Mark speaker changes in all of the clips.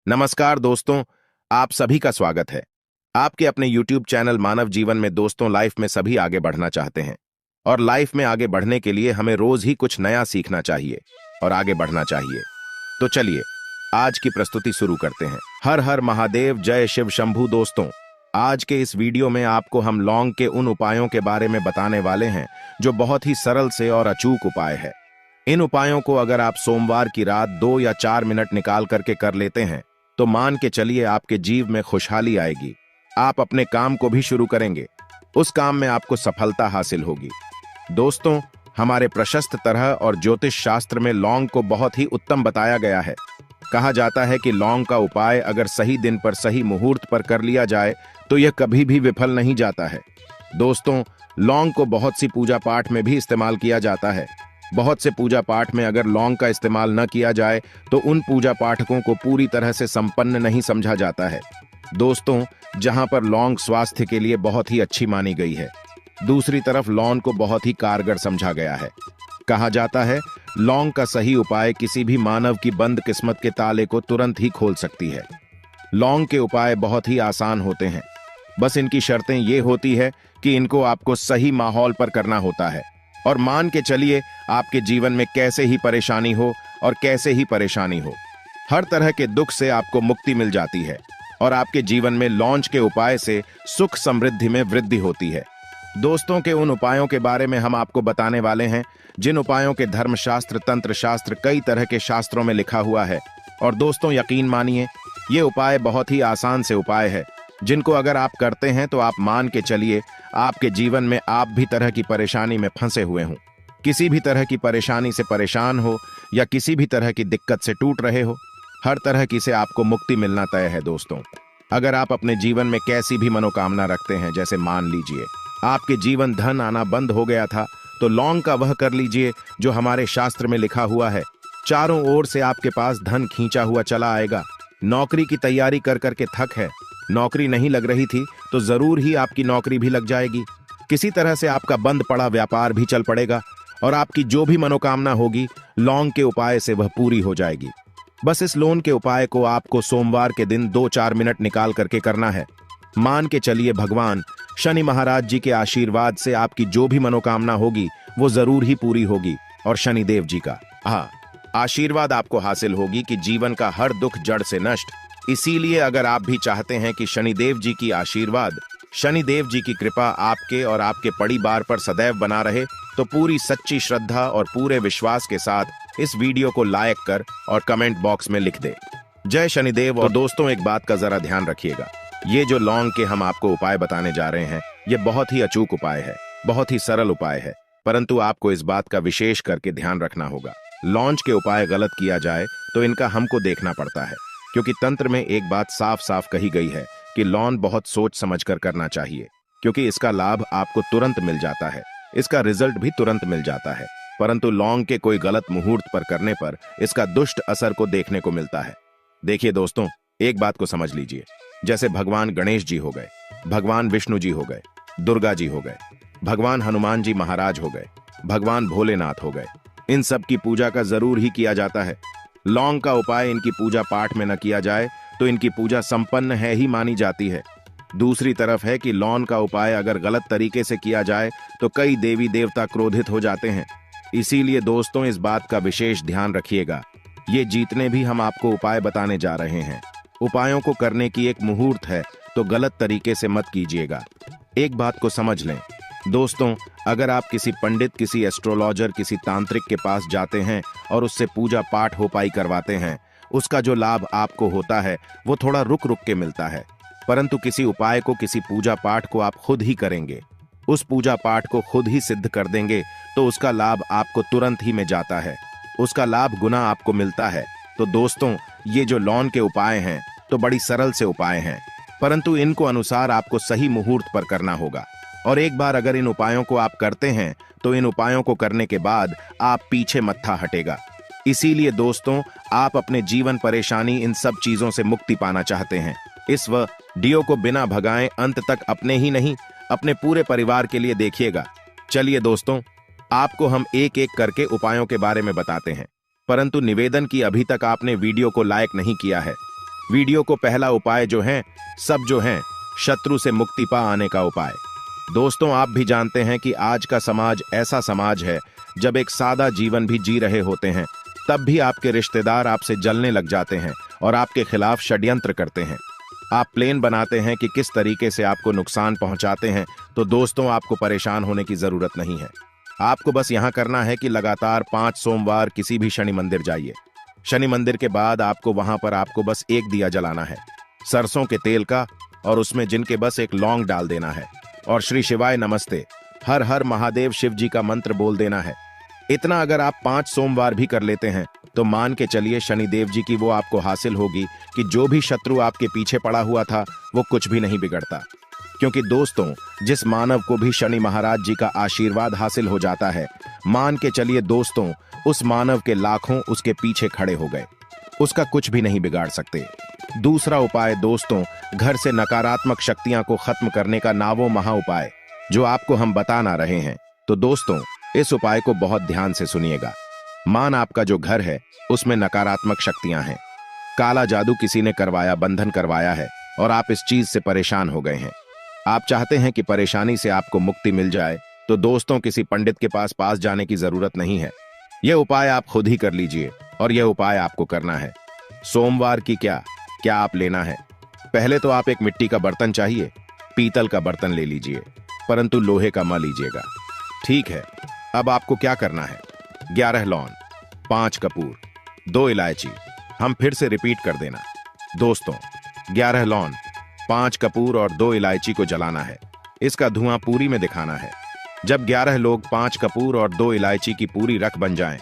Speaker 1: नमस्कार दोस्तों, आप सभी का स्वागत है आपके अपने YouTube चैनल मानव जीवन में। दोस्तों, लाइफ में सभी आगे बढ़ना चाहते हैं और लाइफ में आगे बढ़ने के लिए हमें रोज ही कुछ नया सीखना चाहिए और आगे बढ़ना चाहिए। तो चलिए आज की प्रस्तुति शुरू करते हैं। हर हर महादेव, जय शिव शंभू। दोस्तों, आज के इस वीडियो में आपको हम लौंग के उन उपायों के बारे में बताने वाले हैं जो बहुत ही सरल से और अचूक उपाय है। इन उपायों को अगर आप सोमवार की रात 2 या 4 मिनट निकाल करके कर लेते हैं तो मान के चलिए आपके जीवन में खुशहाली आएगी। आप अपने काम को भी शुरू करेंगे, उस काम में आपको सफलता हासिल होगी। दोस्तों, हमारे प्रशस्त तरह और ज्योतिष शास्त्र में लौंग को बहुत ही उत्तम बताया गया है। कहा जाता है कि लौंग का उपाय अगर सही दिन पर सही मुहूर्त पर कर लिया जाए तो यह कभी भी विफल नहीं जाता है। दोस्तों, लौंग को बहुत सी पूजा पाठ में भी इस्तेमाल किया जाता है। बहुत से पूजा पाठ में अगर लौंग का इस्तेमाल न किया जाए तो उन पूजा पाठकों को पूरी तरह से संपन्न नहीं समझा जाता है। दोस्तों, जहां पर लौंग स्वास्थ्य के लिए बहुत ही अच्छी मानी गई है, दूसरी तरफ लौंग को बहुत ही कारगर समझा गया है। कहा जाता है लौंग का सही उपाय किसी भी मानव की बंद किस्मत के ताले को तुरंत ही खोल सकती है। लौंग के उपाय बहुत ही आसान होते हैं, बस इनकी शर्तें ये होती है कि इनको आपको सही माहौल पर करना होता है। और मान के चलिए आपके जीवन में कैसे ही परेशानी हो और कैसे ही परेशानी हो, हर तरह के दुख से आपको मुक्ति मिल जाती है और आपके जीवन में लौंग के उपाय से सुख समृद्धि में वृद्धि होती है। दोस्तों, के उन उपायों के बारे में हम आपको बताने वाले हैं जिन उपायों के धर्मशास्त्र, तंत्र शास्त्र, कई तरह के शास्त्रों में लिखा हुआ है। और दोस्तों, यकीन मानिए ये उपाय बहुत ही आसान से उपाय है जिनको अगर आप करते हैं तो आप मान के चलिए आपके जीवन में आप भी तरह की परेशानी में फंसे हुए हों, किसी भी तरह की परेशानी से परेशान हो या किसी भी तरह की दिक्कत से टूट रहे हो, हर तरह की से आपको मुक्ति मिलना तय है। दोस्तों, अगर आप अपने जीवन में कैसी भी मनोकामना रखते हैं, जैसे मान लीजिए आपके जीवन धन आना बंद हो गया था, तो लौंग का वह कर लीजिए जो हमारे शास्त्र में लिखा हुआ है। चारों ओर से आपके पास धन खींचा हुआ चला आएगा। नौकरी की तैयारी कर करके थक है, नौकरी नहीं लग रही थी तो जरूर ही आपकी नौकरी भी लग जाएगी। किसी तरह से आपका बंद पड़ा व्यापार भी चल पड़ेगा और आपकी जो भी मनोकामना होगी लौंग के उपाय से वह पूरी हो जाएगी। बस इस लौंग के उपाय को आपको सोमवार के दिन 2-4 मिनट निकाल करके करना है। मान के चलिए भगवान शनि महाराज जी के आशीर्वाद से आपकी जो भी मनोकामना होगी वो जरूर ही पूरी होगी और शनिदेव जी का आशीर्वाद आपको हासिल होगी कि जीवन का हर दुख जड़ से नष्ट। इसीलिए अगर आप भी चाहते हैं कि शनिदेव जी की आशीर्वाद, शनिदेव जी की कृपा आपके और आपके परिवार पर सदैव बना रहे, तो पूरी सच्ची श्रद्धा और पूरे विश्वास के साथ इस वीडियो को लाइक कर और कमेंट बॉक्स में लिख दे जय शनिदेव। और दोस्तों, एक बात का जरा ध्यान रखिएगा, ये जो लौंग के हम आपको उपाय बताने जा रहे हैं ये बहुत ही अचूक उपाय है, बहुत ही सरल उपाय है, परंतु आपको इस बात का विशेष करके ध्यान रखना होगा। लौंग के उपाय गलत किया जाए तो इनका हमको देखना पड़ता है, क्योंकि तंत्र में एक बात साफ साफ कही गई है कि लौंग बहुत सोच समझकर करना चाहिए, क्योंकि इसका लाभ आपको तुरंत मिल जाता है, इसका रिजल्ट भी तुरंत मिल जाता है। परंतु लौंग के कोई गलत मुहूर्त पर करने पर इसका दुष्ट असर को देखने को मिलता है। देखिए दोस्तों, एक बात को समझ लीजिए, जैसे भगवान गणेश जी हो गए, भगवान विष्णु जी हो गए, दुर्गा जी हो गए, भगवान हनुमान जी महाराज हो गए, भगवान भोलेनाथ हो गए, इन सब की पूजा का जरूर ही किया जाता है। लौंग का उपाय इनकी पूजा पाठ में न किया जाए तो इनकी पूजा संपन्न है ही मानी जाती है। दूसरी तरफ है कि लौंग का उपाय अगर गलत तरीके से किया जाए तो कई देवी देवता क्रोधित हो जाते हैं। इसीलिए दोस्तों, इस बात का विशेष ध्यान रखिएगा। ये जितने भी हम आपको उपाय बताने जा रहे हैं, उपायों को करने की एक मुहूर्त है, तो गलत तरीके से मत कीजिएगा। एक बात को समझ लें दोस्तों, अगर आप किसी पंडित, किसी एस्ट्रोलॉजर, किसी तांत्रिक के पास जाते हैं और उससे पूजा पाठ हो पाई करवाते हैं, उसका जो लाभ आपको होता है वो थोड़ा रुक रुक के मिलता है। परंतु किसी उपाय को, किसी पूजा पाठ को आप खुद ही करेंगे, उस पूजा पाठ को खुद ही सिद्ध कर देंगे तो उसका लाभ आपको तुरंत ही में जाता है, उसका लाभ गुना आपको मिलता है। तो दोस्तों, ये जो लौंग के उपाय हैं तो बड़ी सरल से उपाय हैं, परंतु इनको अनुसार आपको सही मुहूर्त पर करना होगा। और एक बार अगर इन उपायों को आप करते हैं तो इन उपायों को करने के बाद आप पीछे मत्था हटेगा। इसीलिए दोस्तों, आप अपने जीवन परेशानी इन सब चीजों से मुक्ति पाना चाहते हैं, इस वीडियो को बिना भगाए अंत तक अपने ही नहीं अपने पूरे परिवार के लिए देखिएगा। चलिए दोस्तों, आपको हम एक एक करके उपायों के बारे में बताते हैं, परंतु निवेदन की अभी तक आपने वीडियो को लाइक नहीं किया है वीडियो को पहला उपाय जो है, सब जो है शत्रु से मुक्ति पा आने का उपाय। दोस्तों, आप भी जानते हैं कि आज का समाज ऐसा समाज है, जब एक सादा जीवन भी जी रहे होते हैं तब भी आपके रिश्तेदार आपसे जलने लग जाते हैं और आपके खिलाफ षड्यंत्र करते हैं। आप प्लान बनाते हैं कि किस तरीके से आपको नुकसान पहुंचाते हैं, तो दोस्तों आपको परेशान होने की जरूरत नहीं है। आपको बस यहां करना है कि लगातार 5 सोमवार किसी भी शनि मंदिर जाइए। शनि मंदिर के बाद आपको वहां पर आपको बस एक दिया जलाना है, सरसों के तेल का, और उसमें जिनके बस एक लौंग डाल देना है और श्री शिवाय नमस्ते, हर हर महादेव शिव जी का मंत्र बोल देना है। इतना अगर आप 5 सोमवार भी कर लेते हैं तो मान के चलिए शनिदेव जी की वो आपको हासिल होगी कि जो भी शत्रु आपके पीछे पड़ा हुआ था वो कुछ भी नहीं बिगड़ता। क्योंकि दोस्तों, जिस मानव को भी शनि महाराज जी का आशीर्वाद हासिल हो जाता है, मान के चलिए दोस्तों, उस मानव के लाखों उसके पीछे खड़े हो गए, उसका कुछ भी नहीं बिगाड़ सकते। दूसरा उपाय दोस्तों, घर से नकारात्मक शक्तियां को खत्म करने का नावो महा उपाय, जो आपको हम बता ना रहे हैं। तो दोस्तों, इस उपाय को बहुत ध्यान से सुनिएगा। मान आपका जो घर है उसमें नकारात्मक शक्तियां हैं, काला जादू किसी ने करवाया, बंधन करवाया है और आप इस चीज से परेशान हो गए हैं। आप चाहते हैं कि परेशानी से आपको मुक्ति मिल जाए, तो दोस्तों किसी पंडित के पास जाने की जरूरत नहीं है। यह उपाय आप खुद ही कर लीजिए और यह उपाय आपको करना है। सोमवार की क्या आप लेना है? पहले तो आप एक मिट्टी का बर्तन चाहिए, पीतल का बर्तन ले लीजिए, परंतु लोहे का मत लीजिएगा, ठीक है। अब आपको क्या करना है? 11 लौंग, 5 कपूर, 2 इलायची। हम फिर से रिपीट कर देना दोस्तों, 11 लौंग, 5 कपूर और 2 इलायची को जलाना है। इसका धुआं पूरी में दिखाना है। जब 11 लोग 5 कपूर और 2 इलायची की पूरी रख बन जाएं,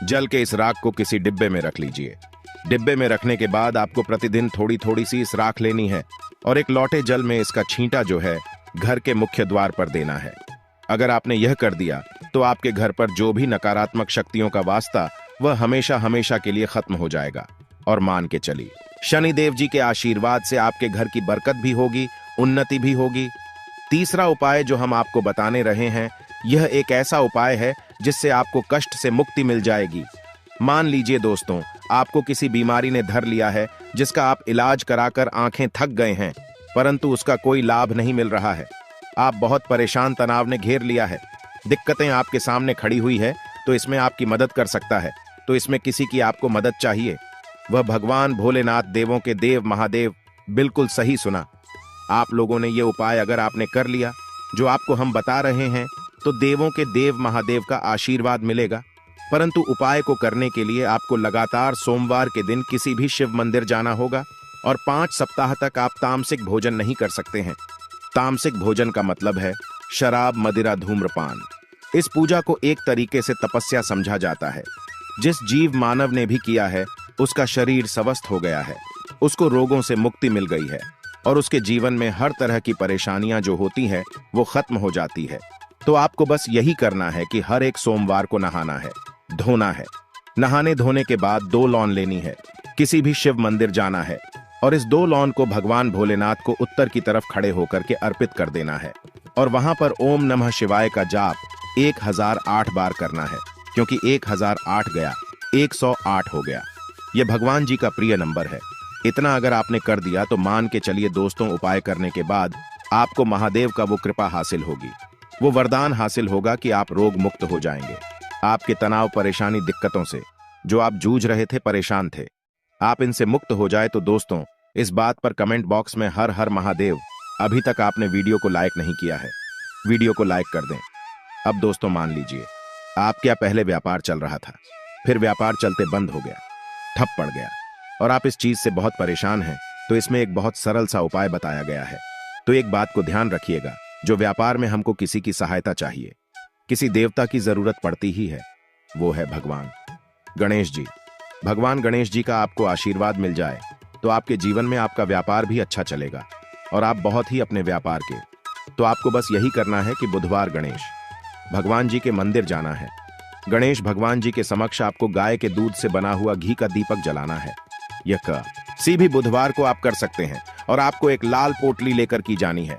Speaker 1: जल के इस राख को किसी डिब्बे में रख लीजिए। डिब्बे में रखने के बाद आपको प्रतिदिन थोड़ी थोड़ी सी इस राख लेनी है और एक लौटे जल में इसका छींटा जो है घर के मुख्य द्वार पर देना है। अगर आपने यह कर दिया तो आपके घर पर जो भी नकारात्मक शक्तियों का वास्ता वह हमेशा हमेशा के लिए खत्म हो जाएगा। और मान के चलिए शनिदेव जी के आशीर्वाद से आपके घर की बरकत भी होगी, उन्नति भी होगी। तीसरा उपाय जो हम आपको बताने रहे हैं, यह एक ऐसा उपाय है जिससे आपको कष्ट से मुक्ति मिल जाएगी। मान लीजिए दोस्तों, आपको किसी बीमारी ने धर लिया है जिसका आप इलाज कराकर आंखें थक गए हैं, परंतु उसका कोई लाभ नहीं मिल रहा है। आप बहुत परेशान, तनाव ने घेर लिया है, दिक्कतें आपके सामने खड़ी हुई है, तो इसमें आपकी मदद कर सकता है। तो इसमें किसी की आपको मदद चाहिए, वह भगवान भोलेनाथ, देवों के देव महादेव। बिल्कुल सही सुना आप लोगों ने। ये उपाय अगर आपने कर लिया जो आपको हम बता रहे हैं, तो देवों के देव महादेव का आशीर्वाद मिलेगा। परंतु उपाय को करने के लिए आपको लगातार सोमवार के दिन किसी भी शिव मंदिर जाना होगा और 5 सप्ताह तक आप तामसिक भोजन नहीं कर सकते हैं। तामसिक भोजन का मतलब है शराब, मदिरा, धूम्रपान। इस पूजा को एक तरीके से तपस्या समझा जाता है। जिस जीव मानव ने भी किया है उसका शरीर स्वस्थ हो गया है, उसको रोगों से मुक्ति मिल गई है और उसके जीवन में हर तरह की परेशानियां जो होती हैं वो खत्म हो जाती है। तो आपको बस यही करना है कि हर एक सोमवार को नहाना है, धोना है। नहाने धोने के बाद 2 लौंग लेनी है, किसी भी शिव मंदिर जाना है और इस 2 लौंग को भगवान भोलेनाथ को उत्तर की तरफ खड़े होकर के अर्पित कर देना है और वहां पर ओम नमः शिवाय का जाप 1008 बार करना है, क्योंकि 1008 गया 108 हो गया। यह भगवान जी का प्रिय नंबर है। इतना अगर आपने कर दिया तो मान के चलिए दोस्तों, उपाय करने के बाद आपको महादेव का वो कृपा हासिल होगी, वो वरदान हासिल होगा कि आप रोग मुक्त हो जाएंगे। आपके तनाव, परेशानी, दिक्कतों से जो आप जूझ रहे थे, परेशान थे, आप इनसे मुक्त हो जाए। तो दोस्तों, इस बात पर कमेंट बॉक्स में हर हर महादेव। अभी तक आपने वीडियो को लाइक नहीं किया है, वीडियो को लाइक कर दें। अब दोस्तों मान लीजिए, आप क्या पहले व्यापार चल रहा था, फिर व्यापार चलते बंद हो गया, ठप पड़ गया और आप इस चीज से बहुत परेशान हैं, तो इसमें एक बहुत सरल सा उपाय बताया गया है। तो एक बात को ध्यान रखिएगा, जो व्यापार में हमको किसी की सहायता चाहिए, किसी देवता की जरूरत पड़ती ही है, वो है भगवान गणेश जी। भगवान गणेश जी का आपको आशीर्वाद मिल जाए तो आपके जीवन में आपका व्यापार भी अच्छा चलेगा और आप बहुत ही अपने व्यापार के। तो आपको बस यही करना है कि बुधवार गणेश भगवान जी के मंदिर जाना है। गणेश भगवान जी के समक्ष आपको गाय के दूध से बना हुआ घी का दीपक जलाना है। यह किसी भी बुधवार को आप कर सकते हैं और आपको एक लाल पोटली लेकर की जानी है।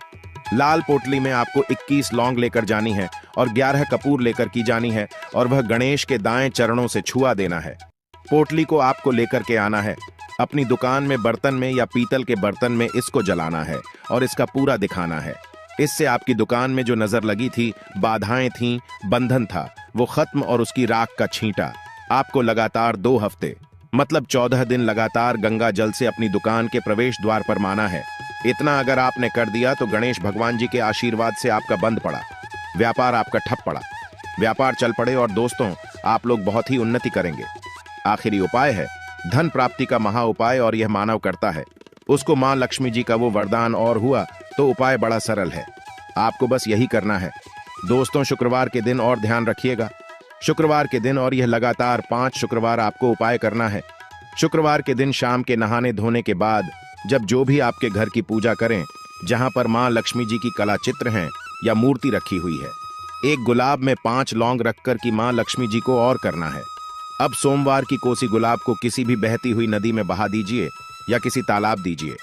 Speaker 1: लाल पोटली में आपको 21 लौंग लेकर जानी है और 11 कपूर लेकर की जानी है और वह गणेश के दाएं चरणों से छुआ देना है। पोटली को आपको लेकर के आना है। अपनी दुकान में बर्तन में या पीतल के बर्तन में इसको जलाना है और इसका पूरा दिखाना है। इससे आपकी दुकान में जो नजर लगी थी, बाधाएं थीं, बंधन था, वो खत्म और उसकी राख का छींटा। आपको लगातार 2 हफ्ते मतलब 14 दिन लगातार गंगा जल से अपनी दुकान के प्रवेश द्वार पर माना है। इतना अगर आपने कर दिया तो गणेश भगवान जी के आशीर्वाद से आपका बंद पड़ा, व्यापार आपका ठप पड़ा, व्यापार चल पड़े और दोस्तों आप लोग बहुत ही उन्नति करेंगे। आखिरी उपाय है धन प्राप्ति का महा उपाय और यह मानव करता है, उसको मां लक्ष्मी जी का वो वरदान और हुआ तो उपाय बड़ा सरल है। आपको बस यही करना है दोस्तों। शुक्रवार के दिन और ध्यान रखिएगा, शुक्रवार के दिन और यह लगातार 5 शुक्रवार आपको उपाय करना है। शुक्रवार के दिन शाम के नहाने धोने के बाद जब जो भी आपके घर की पूजा करें, जहां पर मां लक्ष्मी जी की कला चित्र हैं या मूर्ति रखी हुई है, एक गुलाब में 5 लौंग रखकर की मां लक्ष्मी जी को और करना है। अब सोमवार की कोसी गुलाब को किसी भी बहती हुई नदी में बहा दीजिए या किसी तालाब दीजिए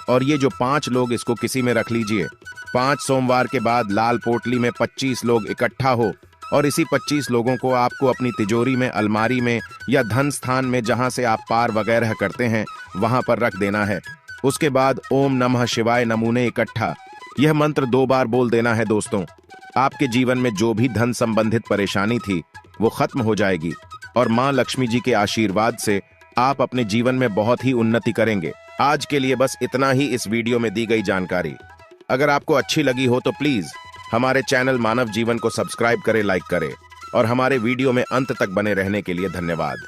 Speaker 1: और ये जो 5 लोग इसको किसी में रख लीजिए। 5 सोमवार के बाद लाल पोटली में 25 लोग इकट्ठा हो और इसी 25 लोगों को आपको अपनी तिजोरी में, अलमारी में या धन स्थान में जहां से आप पार वगैरह करते हैं वहां पर रख देना है। उसके बाद ओम नमः शिवाय नमूने इकट्ठा यह मंत्र 2 बार बोल देना है दोस्तों। आपके जीवन में जो भी धन संबंधित परेशानी थी वो खत्म हो जाएगी और मां लक्ष्मी जी के आशीर्वाद से आप अपने जीवन में बहुत ही उन्नति करेंगे। आज के लिए बस इतना ही इस वीडियो में दी गई जानकारी। अगर आपको अच्छी लगी हो तो प्लीज हमारे चैनल मानव जीवन को सब्सक्राइब करें, लाइक करें और हमारे वीडियो में अंत तक बने रहने के लिए धन्यवाद।